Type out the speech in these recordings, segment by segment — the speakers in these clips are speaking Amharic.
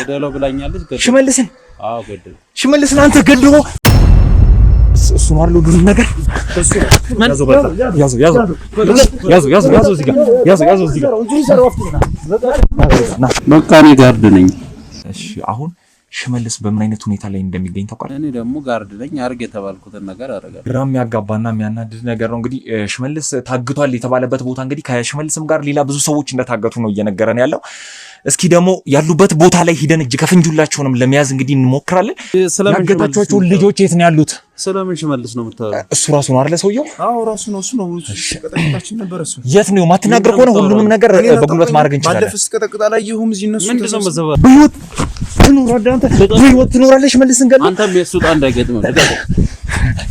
ገደለው ብላኛለች ገደለው ሽመልስን አዎ ገደለው ሽመልስን አንተ ገድሎ እሱ ነው አይደል ሁሉ ነገር ያዙ እዚህ ጋር በቃ እኔ ጋርድ ነኝ እሺ አሁን ሽመልስ በምን አይነት ሁኔታ ላይ እንደሚገኝ ታውቃለህ? እኔ ደግሞ ጋርድ ነኝ አርግ የተባልኩትን ነገር አደረጋለሁ። ግራ የሚያጋባና የሚያናድድ ነገር ነው። እንግዲህ ሽመልስ ታግቷል የተባለበት ቦታ እንግዲህ ከሽመልስም ጋር ሌላ ብዙ ሰዎች እንደታገቱ ነው እየነገረን ያለው። እስኪ ደግሞ ያሉበት ቦታ ላይ ሂደን እጅ ከፍንጁላቸውንም ለመያዝ እንግዲህ እንሞክራለን። ያገታቸው ልጆች የት ነው ያሉት? ስለምን ሽመልስ ነው የምታወራው? እሱ ራሱ ነው አይደል ሰውየው? አዎ ራሱ ነው። እሱ ነው ቀጠቅጣችን ነበር። እሱ የት ነው? ማትናገር ከሆነ ሁሉንም ነገር በጉልበት ማድረግ እንችላለን። ባለፈስ ቀጠቅጣ ላይ ይሁም እዚህ እነሱ ምንድነው መዘባ በህይወት ትኖራለህ አንተ በህይወት ትኖራለህ ሽመልስን ገድለህ አንተ በሱጣ እንዳይገጥም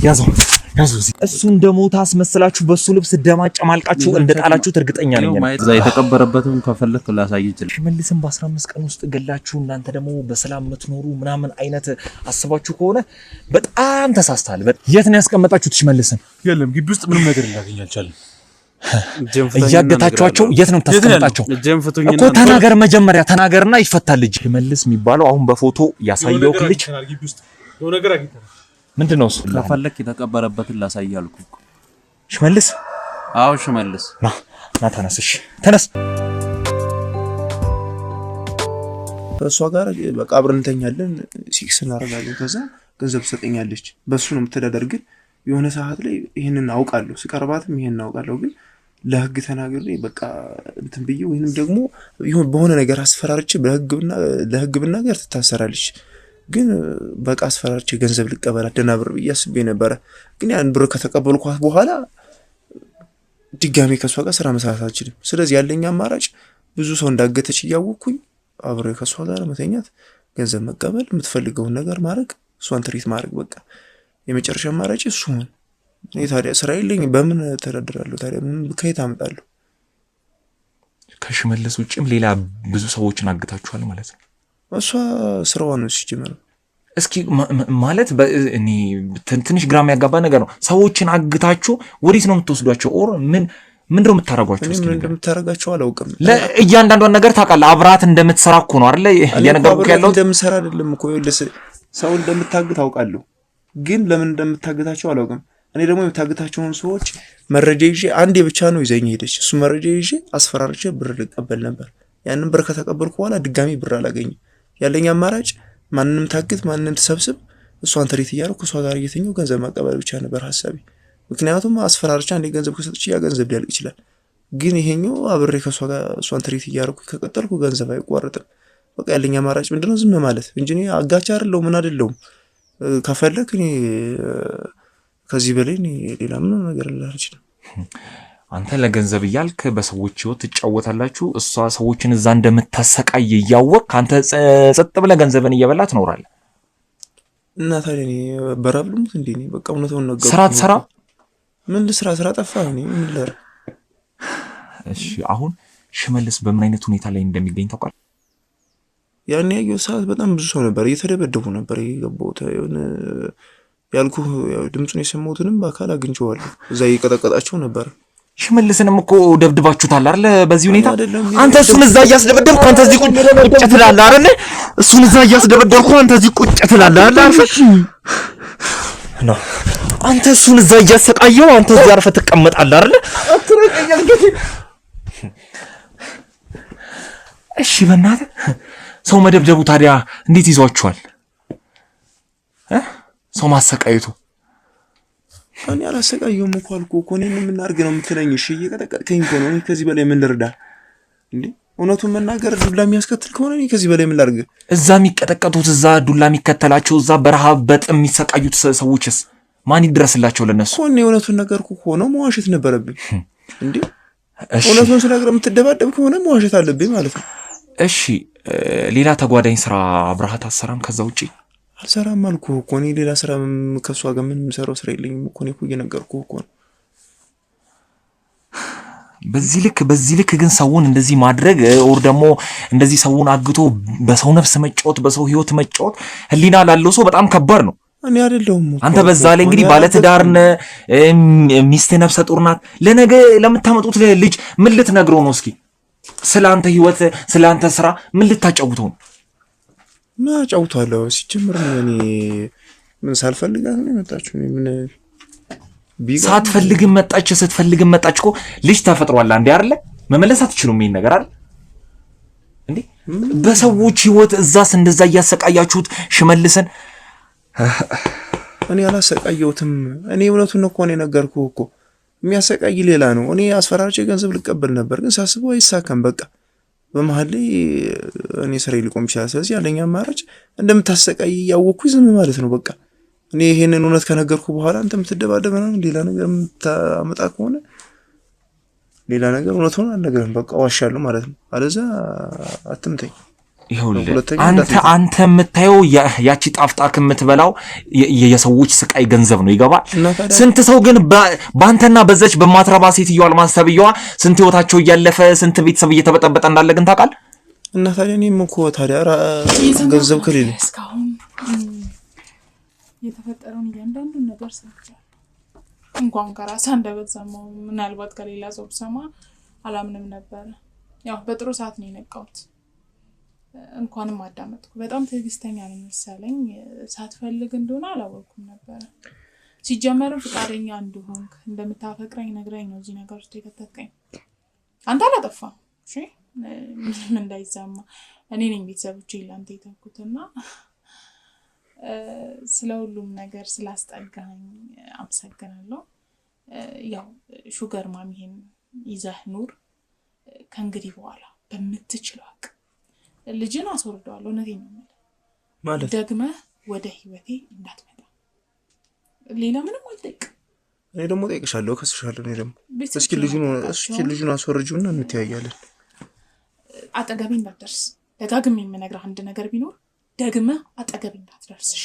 ያዘው እዚህ እሱ እንደሞታ አስመስላችሁ በሱ ልብስ ደማጨማልቃችሁ እንደጣላችሁት እርግጠኛ ነኝ። እዛ የተቀበረበትም ከፈለክ ላሳይ ይችላል። ሽመልስን በ15 ቀን ውስጥ ገላችሁ እናንተ ደግሞ በሰላም የምትኖሩ ምናምን አይነት አስባችሁ ከሆነ በጣም ተሳስተሃል። የት ነው ያስቀመጣችሁት ሽመልስን? የለም ግቢ ውስጥ ምንም ነገር ላገኝ አልቻለም። እያገታችኋቸው የት ነው ታስቀምጣቸው እኮ? ተናገር መጀመሪያ ተናገርና ይፈታል ልጅ። ሽመልስ የሚባለው አሁን በፎቶ ያሳየው ልጅ ግቢ ውስጥ ነው ነገር አግኝተናል። ምንድነው እሱ? ከፈለክ የተቀበረበትን ላሳይ አልኩ። ሽመልስ አዎ ሽመልስ ና ተነስሽ ተነስ። ከእሷ ጋር በቃ አብረን እንተኛለን፣ ሲክስ እናደርጋለን። ከዛ ገንዘብ ትሰጠኛለች። በሱ ነው የምትተዳደር። ግን የሆነ ሰዓት ላይ ይሄንን አውቃለሁ፣ ስቀርባትም ይሄንን አውቃለሁ። ግን ለህግ ተናግሬ በቃ እንትን ብዬ ወይንም ደግሞ ይሁን በሆነ ነገር አስፈራርቼ ለህግ ብናገር ትታሰራለች። ግን በቃ አስፈራርቼ ገንዘብ ልቀበላት ደህና ብር ብዬ አስቤ ነበረ። ግን ያን ብር ከተቀበልኳት በኋላ ድጋሜ ከሷ ጋር ስራ መስራት አልችልም። ስለዚህ ያለኝ አማራጭ ብዙ ሰው እንዳገተች እያወቅኩኝ አብሬ ከሷ ጋር መተኛት፣ ገንዘብ መቀበል፣ የምትፈልገውን ነገር ማድረግ፣ እሷን ትሪት ማድረግ በቃ የመጨረሻ አማራጭ እሱ ነው። እኔ ታዲያ ስራ የለኝ በምን ተዳድራለሁ? ታዲያ ምን ከየት አመጣለሁ? ከሽመልስ ውጭም ሌላ ብዙ ሰዎችን አግታችኋል ማለት ነው? እሷ ስራዋን ነው ሲጀመር። እስኪ ማለት እኔ ትንሽ ግራም ያጋባ ነገር ነው። ሰዎችን አግታችሁ ወዴት ነው የምትወስዷቸው? ኦር ምንድነው የምታረጓቸው? እስኪ ምን እንደምታረጋቸው አላውቅም። ለእያንዳንዷን ነገር ታውቃለህ። አብራት እንደምትሰራ እኮ ነው አይደል? እየነገርኩህ ያለው እንደምሰራ አይደለም እኮ ሰው እንደምታግት አውቃለሁ፣ ግን ለምን እንደምታግታቸው አላውቅም። እኔ ደግሞ የምታግታቸውን ሰዎች መረጃ ይዤ አንዴ ብቻ ነው ይዘኝ ሄደች። እሱ መረጃ ይዤ አስፈራርቼ ብር ልቀበል ነበር። ያንን ብር ከተቀበልኩ በኋላ ድጋሚ ብር አላገኝም። ያለኝ አማራጭ ማንንም ታግት፣ ማንንም ተሰብስብ፣ እሷን ትሪት እያደረኩ እሷ ጋር እየተኛው ገንዘብ ማቀበል ብቻ ነበር ሐሳቤ። ምክንያቱም አስፈራርቻ አንዴ ገንዘብ ከሰጥቼ ያ ገንዘብ ሊያልቅ ይችላል። ግን ይሄኛው አብሬ ከሷ ጋር እሷን ትሪት እያደረኩ ከቀጠልኩ ገንዘብ አይቋረጥም። በቃ ያለኝ አማራጭ ምንድነው? ዝም ማለት እንጂ እኔ አጋቻ አይደለሁም ምን አይደለሁም። ከፈለክ እኔ ከዚህ በላይ እኔ ሌላ ምን ነገር ልላችል። አንተ ለገንዘብ እያልክ በሰዎች ህይወት ትጫወታላችሁ። እሷ ሰዎችን እዛ እንደምታሰቃይ እያወቅ አንተ ጸጥ ብለህ ገንዘብን እየበላ ትኖራለህ። እና ታዲያ እኔ በራብ ልሙት እንዴ? እኔ በቃ እውነቱን ነገር ስራ ትሰራ ምን ስራ ጠፋ። እኔ ምን ልር? እሺ አሁን ሽመልስ በምን አይነት ሁኔታ ላይ እንደሚገኝ ታውቃለህ? ያን ያየው ሰዓት በጣም ብዙ ሰው ነበር፣ እየተደበደቡ ነበር። የገባሁት የሆነ ያልኩህ ድምፁን የሰማሁትንም በአካል አግኝቼዋለሁ። እዛ እየቀጠቀጣቸው ነበር። ሽመልስንም እኮ ደብድባችሁታል አይደል? በዚህ ሁኔታ አንተ እሱን እዛ እያስደበደብኩ አንተ እዚህ ቁጭ ትላለህ አይደል? እሱን እዛ እያስደበደብኩ አንተ እዚህ ቁጭ ትላለህ አይደል? አርፈህ ነው አንተ እሱን እዛ እያሰቃየው አንተ እዚህ አርፈህ ትቀመጣለህ አይደል? እሺ በእናትህ ሰው መደብደቡ ታዲያ እንዴት ይዟችኋል? ሰው ማሰቃየቱ እኔ አላሰቃየሁም እኮ አልኩህ እኮ። እኔ ምን እናድርግ ነው የምትለኝ? እሺ እየቀጠቀጥከኝ እኮ ነው። እኔ ከዚህ በላይ ምን ልርዳ እንዴ? እውነቱን መናገር ዱላ የሚያስከትል ከሆነ እኔ ከዚህ በላይ ምን ላድርግ? እዛ የሚቀጠቀጡት እዛ ዱላ የሚከተላቸው እዛ በረሃብ በጥም የሚሰቃዩት ሰዎችስ ማን ይድረስላቸው ለነሱ? እኔ እውነቱን ነገርኩ እኮ ነው። መዋሸት ነበረብኝ እንዴ? እውነቱን ስነግር የምትደባደብ ከሆነ መዋሸት አለብኝ ማለት ነው። እሺ ሌላ ተጓዳኝ ስራ አብረሃት አሰራም? ከዛ ውጪ አልሰራም አልኩህ እኮ። እኔ ሌላ ስራ ከሷ ጋር ምን የምሰራው ስራ የለኝም እኮ። እኔ እኮ እየነገርኩህ እኮ ነው። በዚህ ልክ ግን ሰውን እንደዚህ ማድረግ ኦር ደግሞ እንደዚህ ሰውን አግቶ በሰው ነፍስ መጫወት፣ በሰው ህይወት መጫወት ህሊና ላለው ሰው በጣም ከባድ ነው። እኔ አይደለሁም አንተ በዛ ላይ እንግዲህ ባለትዳር ነህ፣ ሚስት ነፍሰ ጡር ናት። ለነገ ለምታመጡት ልጅ ምን ልትነግረው ነው? እስኪ ስላንተ ህይወት ስላንተ ስራ ምን ልታጫውተው ነው? ጫውቷለሁ ሲጀምር እኔ ምን ሳልፈልጋት ነው የመጣችው ምን ሳትፈልግም መጣች ስትፈልግም መጣች እኮ ልጅ ተፈጥሯል አንዴ አይደለ መመለስ አትችሉም ይሄን ነገር አይደል እንዴ በሰዎች ህይወት እዛስ እንደዛ ያሰቃያችሁት ሽመልስን እኔ አላሰቃየሁትም እኔ እውነቱን ነው ነገርኩህ እኮ የሚያሰቃይ ሌላ ነው እኔ አስፈራርቼ ገንዘብ ልቀበል ነበር ግን ሳስበው አይሳካም በቃ በመሃል ላይ እኔ ስራ ሊቆም ይችላል ስለዚህ ያለኛ አማራጭ እንደምታሰቃይ ያወኩኝ ዝም ማለት ነው በቃ እኔ ይሄንን እውነት ከነገርኩ በኋላ አንተ የምትደባደብ ነው ሌላ ነገር የምታመጣ ከሆነ ሌላ ነገር እውነት ሆነ አልነገርም በቃ ዋሻለሁ ማለት ነው አለዛ አትምተኝ ይሁንልህ አንተ የምታየው ያቺ ጣፍጣክ የምትበላው የሰዎች ስቃይ ገንዘብ ነው ይገባል ስንት ሰው ግን ባንተና በዛች በማትረባ ሴትየዋ አልማሰብየዋ ስንት ህይወታቸው እያለፈ ስንት ቤተሰብ እየተበጠበጠ እንዳለ ግን ታውቃለህ እና ታዲያ እኔም እኮ ታዲያ ገንዘብ ከሌለ እስካሁን የተፈጠረውን እያንዳንዱን ነገር ሰምቻለሁ እንኳን ከራስ እንደበዛማው ምናልባት ከሌላ ሰው ሰማ አላምንም ነበር ያው በጥሩ ሰዓት ነው የነቃሁት እንኳንም አዳመጥኩ በጣም ትዕግስተኛ ነኝ መሰለኝ ሳትፈልግ እንደሆነ አላወኩም ነበር ሲጀመር ፍቃደኛ እንደሆንክ እንደምታፈቅረኝ ነግረኝ ነው እዚህ ነገር ውስጥ የከተተከኝ አንተ አላጠፋም እሺ ምን እንዳይዛማ እኔ ነኝ ቤተሰቦቼ ላንተ የተኩትና ስለሁሉም ነገር ስላስጠጋኝ አመሰግናለሁ ያው ሹገር ማሚሄን ይዘህ ኑር ከእንግዲህ በኋላ በምትችለው ልጅን አስወርደዋለሁ እነዚህ ነው ማለት ደግመህ ወደ ህይወቴ እንዳትመጣ ሌላ ምንም አልጠይቅ እኔ ደግሞ ጠይቅሻለሁ ከስሻለሁ እኔ ደግሞ እስኪ ልጁን አስወርጂውና እንተያያለን አጠገቤ እንዳትደርስ ደጋግሜ የምነግርህ አንድ ነገር ቢኖር ደግመህ አጠገቤ እንዳትደርስ እሺ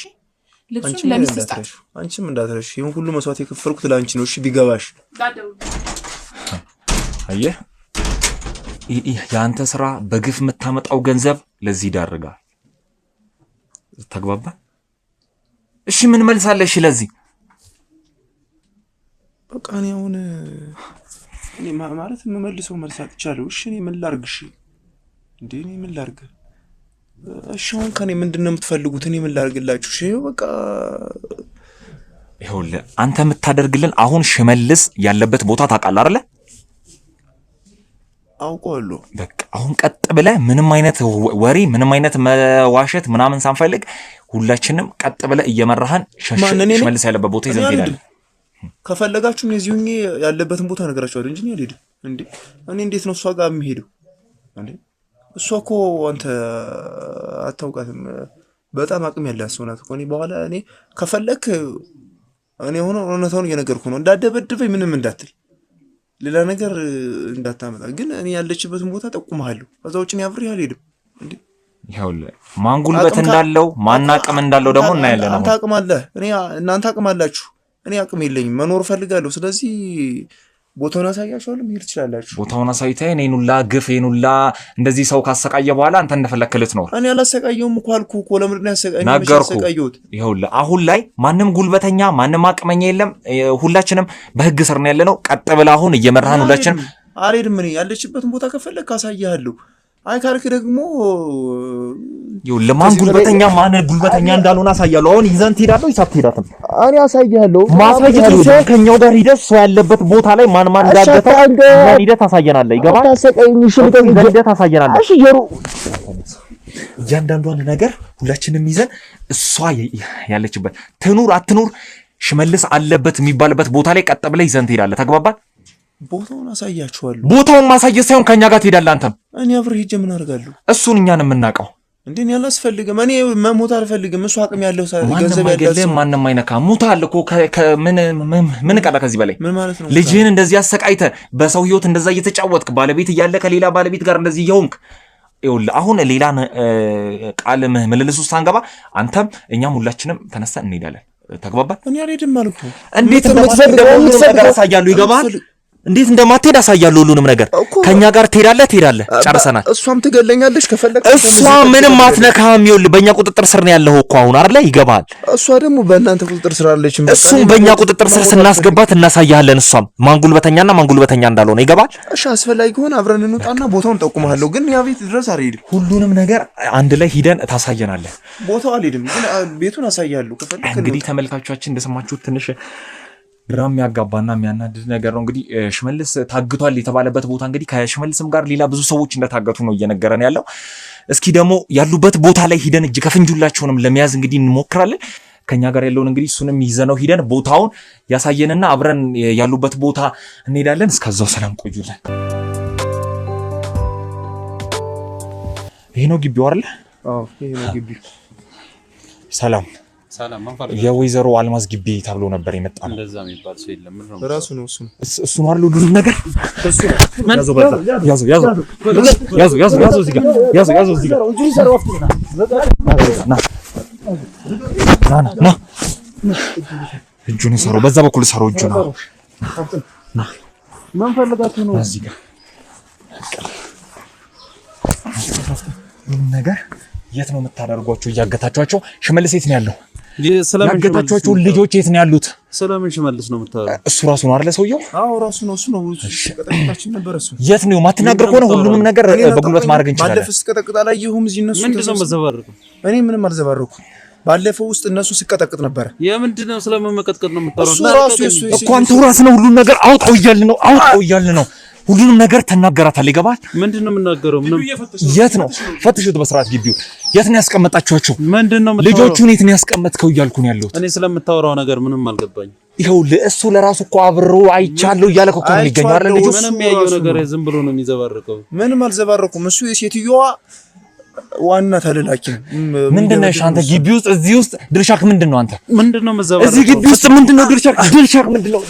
ልብሱን ለሚስት ስጣት አንቺም እንዳትረሽ ይሄን ሁሉ መስዋዕት የከፈልኩት ላንቺ ነው እሺ ቢገባሽ አየህ ያንተ ስራ በግፍ መታመጣው ገንዘብ ለዚህ ዳርጋል ተግባባ እሺ ምን መልሳለሽ ለዚህ በቃ እኔ አሁን እኔ ማለት የምመልሰው መልሳት ይቻላል እሺ እኔ ምን ላርግሽ እንዴ እኔ ምን ላርግ እሺ አሁን ከኔ ምንድነው የምትፈልጉት እኔ ምን ላርግላችሁ እሺ በቃ ይኸውልህ አንተ የምታደርግልን አሁን ሽመልስ ያለበት ቦታ ታውቃለህ አይደል አውቀዋለሁ በቃ አሁን ቀጥ ብለህ ምንም አይነት ወሬ ምንም አይነት መዋሸት ምናምን ሳንፈልግ ሁላችንም ቀጥ ብለህ እየመራህን ሽመልስ ያለበት ቦታ ይዘን ሄዳለን ከፈለጋችሁ እዚሁኝ ያለበትን ቦታ ነገራችኋለሁ እንጂ አልሄድም እንዴ እኔ እንዴት ነው እሷ ጋር የምሄደው እንዴ እሷ እኮ አንተ አታውቃትም በጣም አቅም ያላት ሰው ናት እኮ እኔ በኋላ እኔ ከፈለክ እኔ ሆኖ እውነታውን እየነገርኩ ነው እንዳደበድበኝ ምንም እንዳትል ሌላ ነገር እንዳታመጣ ግን እኔ ያለችበትን ቦታ ጠቁመሃለሁ ከዛ ውጭ ነው አብሬ አልሄድም እንዴ ይኸውልህ ማን ጉልበት እንዳለው ማን አቅም እንዳለው ደግሞ እናያለን አንተ አቅም አለ እኔ እናንተ አቅም አላችሁ እኔ አቅም የለኝም መኖር ፈልጋለሁ ስለዚህ ቦታውን አሳያችኋለሁ መሄድ ትችላላችሁ ቦታውን አሳይተህ እኔን ሁላ ግፍ እኔን ሁላ እንደዚህ ሰው ካሰቃየ በኋላ አንተ እንደፈለክልት ነው እኔ አላሰቃየውም እኮ አልኩህ እኮ ለምን ነው ያሰቃየሁት ይኸውልህ አሁን ላይ ማንም ጉልበተኛ ማንም አቅመኛ የለም ሁላችንም በህግ ስር ነው ያለነው ቀጥ ብለህ አሁን እየመራህን ሁላችንም አልሄድም እኔ ያለችበትን ቦታ ከፈለክ አሳያለሁ አይ ካልክ ደግሞ ለማን ጉልበተኛ ማን ጉልበተኛ እንዳልሆነ አሳያለሁ አሁን ይዘን ትሄዳለህ ይሳብ ትሄዳትም እኔ አሳያለሁ ማሳየት ነው ከኛው ጋር ሂደህ ሰው ያለበት ቦታ ላይ ማን እንዳገተ ማን ሂደህ ታሳየናለህ ይገባል ታሰቀኝሽ ሂደህ ታሳየናለህ እሺ የሩ እያንዳንዷን ነገር ሁላችንም ይዘን እሷ ያለችበት ትኑር አትኑር ሽመልስ አለበት የሚባልበት ቦታ ላይ ቀጥ ብለህ ይዘን ትሄዳለህ ተግባባል ቦታውን አሳያችኋለሁ ቦታውን ማሳየት ሳይሆን ከኛ ጋር ትሄዳለህ አንተም እኔ አብሬ ሄጄ ምን አደርጋለሁ እሱን እኛን የምናውቀው እንዴ እኔ አላስፈልግም እኔ መሞት አልፈልግም እሱ አቅም ያለው ገንዘብ ያለው ማንንም አይነካ ሙታል እኮ ምን ቀረ ከዚህ በላይ ምን ማለት ነው ልጅህን እንደዚህ አሰቃይተህ በሰው ህይወት እንደዛ እየተጫወትክ ባለቤት እያለ ከሌላ ባለቤት ጋር እንደዚህ ይሆንክ ይኸውልህ አሁን ሌላ ቃል ምልልስ ውስጥ አንገባ አንተም እኛም ሁላችንም ተነስተን እንሄዳለን ተግባባን እኔ አልሄድም አልኩ እንዴት እንደምትፈልገው ነገር አሳያለሁ ይገባል እንዴት እንደማትሄድ አሳያለሁ ሁሉንም ነገር። ከኛ ጋር ትሄዳለህ ጨርሰናል። እሷም ትገለኛለች ከፈለክ። እሷ ምንም አትነካም። ይኸውልህ በእኛ ቁጥጥር ስር ነው ያለው እኮ አሁን አይደለ? ይገባል። እሷ ደግሞ በእናንተ ቁጥጥር ስር አለች። እሱም በእኛ ቁጥጥር ስር ስናስገባት እናሳያለን። እሷም ማንጉልበተኛና ማንጉልበተኛ እንዳልሆነ ይገባል። እሺ አስፈላጊ ከሆነ አብረን እንውጣና ቦታውን ጠቁምሃለሁ። ግን ያ ቤት ድረስ አልሄድም። ሁሉንም ነገር አንድ ላይ ሂደን ታሳየናለህ። ቦታው አልሄድም ግን ቤቱን አሳያለሁ ከፈለክ። እንግዲህ ተመልካቾቻችን እንደሰማችሁት ትንሽ ግራ የሚያጋባና የሚያናድድ ነገር ነው። እንግዲህ ሽመልስ ታግቷል የተባለበት ቦታ እንግዲህ ከሽመልስም ጋር ሌላ ብዙ ሰዎች እንደታገቱ ነው እየነገረን ያለው። እስኪ ደግሞ ያሉበት ቦታ ላይ ሂደን እጅ ከፍንጁላቸውንም ለመያዝ እንግዲህ እንሞክራለን። ከኛ ጋር ያለውን እንግዲህ እሱንም ይዘነው ሂደን ቦታውን ያሳየንና አብረን ያሉበት ቦታ እንሄዳለን። እስከዛው ሰላም ቆዩልን። ይሄ ነው ግቢው አይደል? አዎ ይሄ ነው ግቢው። ሰላም የወይዘሮ አልማዝ ግቢ ተብሎ ነበር የመጣ ነው። እንደዛ የሚባል ሰው የለም። ራሱ ነው እሱ ነው አይደል? ሁሉንም ነገር ያዙ እዚህ ጋር ና እጁን ሰረው፣ በዛ በኩል ሰረው እጁን ና ማን ፈልጋችሁ ነው? እዚህ ጋር ሁሉንም ነገር የት ነው የምታደርጓቸው? እያገታችኋቸው? ሽመልስ የት ነው ያለው? ያገታችኋቸው ልጆች የት ነው ያሉት? ስለምን ሽመልስ ነው የምታወራው? እሱ ራሱ ነው አይደል ሰውየው? አዎ ራሱ ነው። ቀጠቅጣችን ነበር እሱ። የት ነው? ማትናገር ከሆነ ሁሉንም ነገር በጉልበት ማድረግ እንችላለን። ባለፈው ስቀጠቅጥ አላየሁም እዚህ እነሱ። ምንድነው መዘባረቁ? እኔ ምንም አልዘባረኩም። ባለፈው ውስጥ እነሱ ሲቀጠቅጥ ነበር። የምንድነው ስለምን መቀጥቀጥ ነው የምታወራው? እሱ ራሱ እኮ አንተ ራስህ ነው ሁሉንም ነገር አውጣው እያልን ነው። ሁሉንም ነገር ተናገራታለህ። ይገባል? ምንድነው የምናገረው? ምንም የት ነው ፈትሹት በስርዓት ግቢው። የት ነው ያስቀመጣችኋቸው? ምንድነው ልጆቹን የት ነው ያስቀመጥከው እያልኩ ነው ያለሁት። እኔ ስለምታወራው ነገር ምንም አልገባኝ። ይኸው ለእሱ ለራሱ እኮ አብሮ አይቻለሁ እያለ እኮ ነው የሚገኘው አይደል? ልጁ ምንም ያየው ነገር ዝም ብሎ ነው የሚዘባርቀው። ምንም አልዘባረኩም። እሱ የሴትዮዋ ዋና ተለላኪ ነው። ምንድነው አንተ ግቢ ውስጥ እዚህ ውስጥ ድርሻክ ምንድነው? አንተ ምንድነው መዘባረቅ? እዚህ ግቢ ውስጥ ምንድነው ድርሻክ ምንድነው?